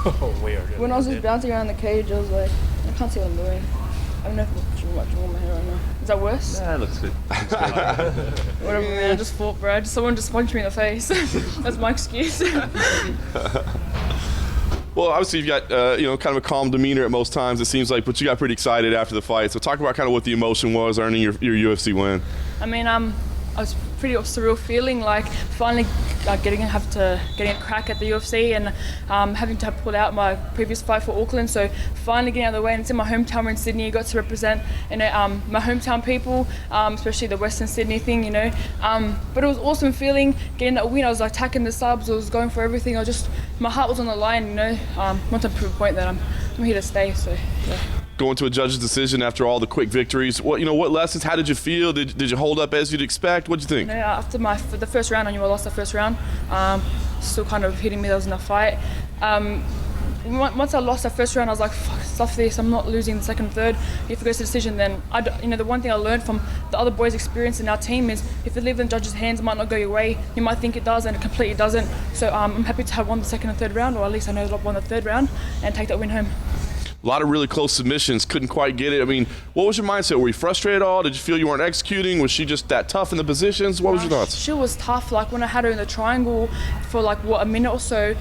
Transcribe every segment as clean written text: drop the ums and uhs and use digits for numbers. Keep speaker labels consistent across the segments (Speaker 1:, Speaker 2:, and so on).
Speaker 1: Oh, weird.
Speaker 2: When I was just bouncing around the cage, I was like, I can't see what I'm doing. I don't know if I'm too much on my hair right now. Is that worse?
Speaker 1: Nah, it looks good.
Speaker 2: Whatever, man. I just fought, bro. Someone just punched me in the face. That's my excuse.
Speaker 3: Well, obviously you've got kind of a calm demeanor at most times, it seems like, but you got pretty excited after the fight. So talk about kind of what the emotion was earning your UFC win.
Speaker 2: I mean, I was pretty surreal feeling, like finally getting a crack at the UFC and having to pull out my previous fight for Auckland. So finally getting out of the way, and it's in my hometown. We're in Sydney. I got to represent my hometown people, especially the Western Sydney thing, But it was awesome feeling getting that win. I was like attacking the subs. I was going for everything. My heart was on the line. Want to prove a point that I'm here to stay. So yeah.
Speaker 3: Going to a judge's decision after all the quick victories, what lessons? How did you feel? Did you hold up as you'd expect? What'd you think?
Speaker 2: After the first round, I knew I lost the first round. Still kind of hitting me that I was in a fight. Once I lost the first round, I was like, fuck, stuff this. I'm not losing the second and third. If it goes to decision, then the one thing I learned from the other boys' experience in our team is if you leave it in judges' hands, it might not go your way. You might think it does, and it completely doesn't. So I'm happy to have won the second and third round, or at least I know I've won the third round, and take that win home.
Speaker 3: A lot of really close submissions, couldn't quite get it. I mean, what was your mindset? Were you frustrated at all? Did you feel you weren't executing? Was she just that tough in the positions? What was your thoughts?
Speaker 2: She was tough. Like when I had her in the triangle for a minute or so,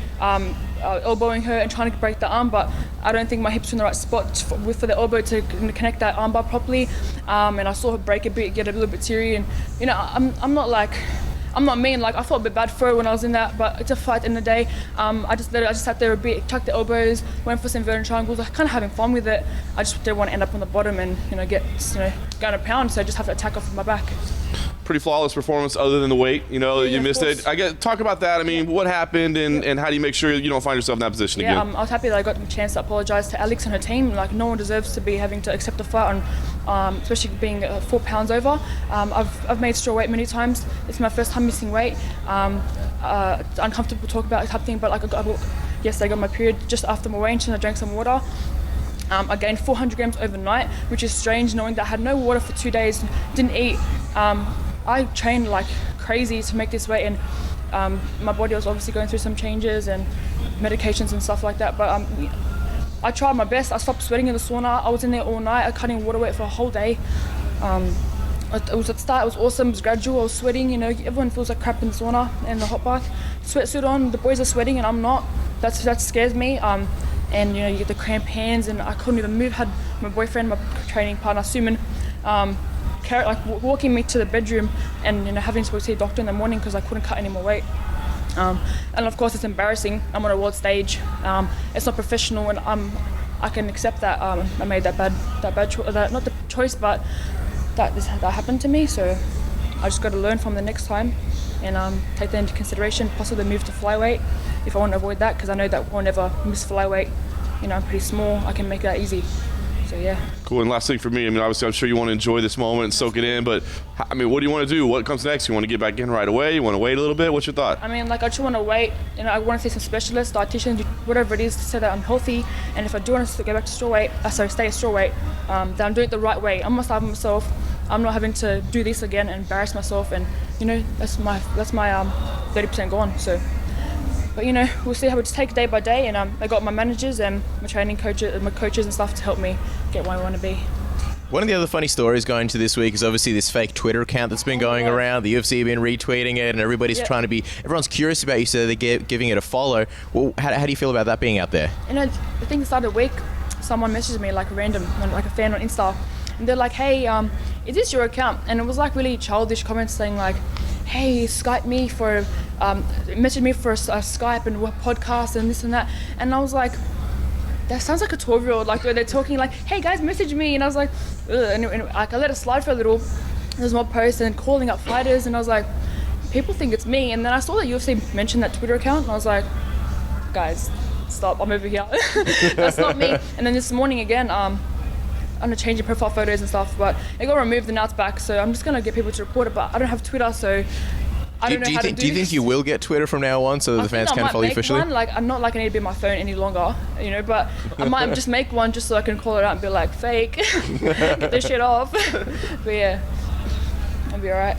Speaker 2: elbowing her and trying to break the arm, but I don't think my hips were in the right spot for the elbow to connect that armbar properly. And I saw her break a bit, get a little bit teary, and I'm not mean, I felt a bit bad for her when I was in that, but it's a fight in the day. I just sat there a bit, tucked the elbows, went for some inverted triangles, kind of having fun with it. I just didn't want to end up on the bottom and get going a pound, so I just have to attack off my back.
Speaker 3: Pretty flawless performance other than the weight, you missed it. Talk about that. I mean, what happened and how do you make sure you don't find yourself in that position again?
Speaker 2: I was happy that I got the chance to apologise to Alex and her team. No one deserves to be having to accept a fight on, especially being 4 pounds over. I've made straw weight many times. It's my first time missing weight. Uncomfortable to talk about type thing, but yesterday I got my period just after my weigh-in and I drank some water. I gained 400 grams overnight, which is strange knowing that I had no water for 2 days, didn't eat. I trained like crazy to make this weight, and my body was obviously going through some changes and medications and stuff like that, but I tried my best. I stopped sweating in the sauna. I was in there all night. I cut in water weight for a whole day. It was at the start, it was awesome, it was gradual. I was sweating, everyone feels like crap in the sauna and the hot bath. Sweatsuit on, the boys are sweating and I'm not. That scares me. And you get the cramped hands and I couldn't even move. Had my boyfriend, my training partner, Suman, walking me to the bedroom and having to go see a doctor in the morning because I couldn't cut any more weight. And of course it's embarrassing. I'm on a world stage. It's not professional, and I can accept that. I made that bad choice. Not the choice, but that happened to me. So I just got to learn from the next time and take that into consideration. Possibly move to flyweight if I want to avoid that, because I know that we'll never miss flyweight. I'm pretty small. I can make that easy. So yeah. Cool.
Speaker 3: And last thing for me, obviously I'm sure you want to enjoy this moment and soak it in, but what do you want to do? What comes next? You want to get back in right away? You want to wait a little bit? What's your thought?
Speaker 2: I just want to wait. I want to see some specialists, dietitians, whatever it is, to say that I'm healthy. And if I do want to go back to stay at strawweight, then I'm doing it the right way. I'm not starving myself. I'm not having to do this again and embarrass myself. And that's my 30% gone. So. But we'll see how we just take it day by day, and I got my managers and my training coaches, my coaches and stuff to help me get where I want to be.
Speaker 4: One of the other funny stories going to this week is obviously this fake Twitter account that's been going around. The UFC have been retweeting it, and everybody's everyone's curious about you, so they're giving it a follow. Well, how do you feel about that being out there?
Speaker 2: I think the start of the week, someone messaged me random, a fan on Insta, and they're like, "Hey, is this your account?" And it was really childish comments saying "Hey, Skype me for, message me for a Skype and a podcast and this and that." And I was like, that sounds like a 12-year-old. They're talking "Hey guys, message me." And I was like, ugh. And I let it slide for a little. There's more posts and calling up fighters, and I was like, people think it's me. And then I saw that UFC mentioned that Twitter account, and I was like, guys, stop, I'm over here. That's not me. And then this morning again, I'm gonna change the profile photos and stuff, but it got removed and now it's back, so I'm just gonna get people to report it, but I don't have Twitter, so I don't know how to do this.
Speaker 4: Do you think you will get Twitter from now on so that the fans can follow you officially?
Speaker 2: I'm not I need to be on my phone any longer, but I might just make one just so I can call it out and be fake, get this shit off. But yeah, I'll be alright.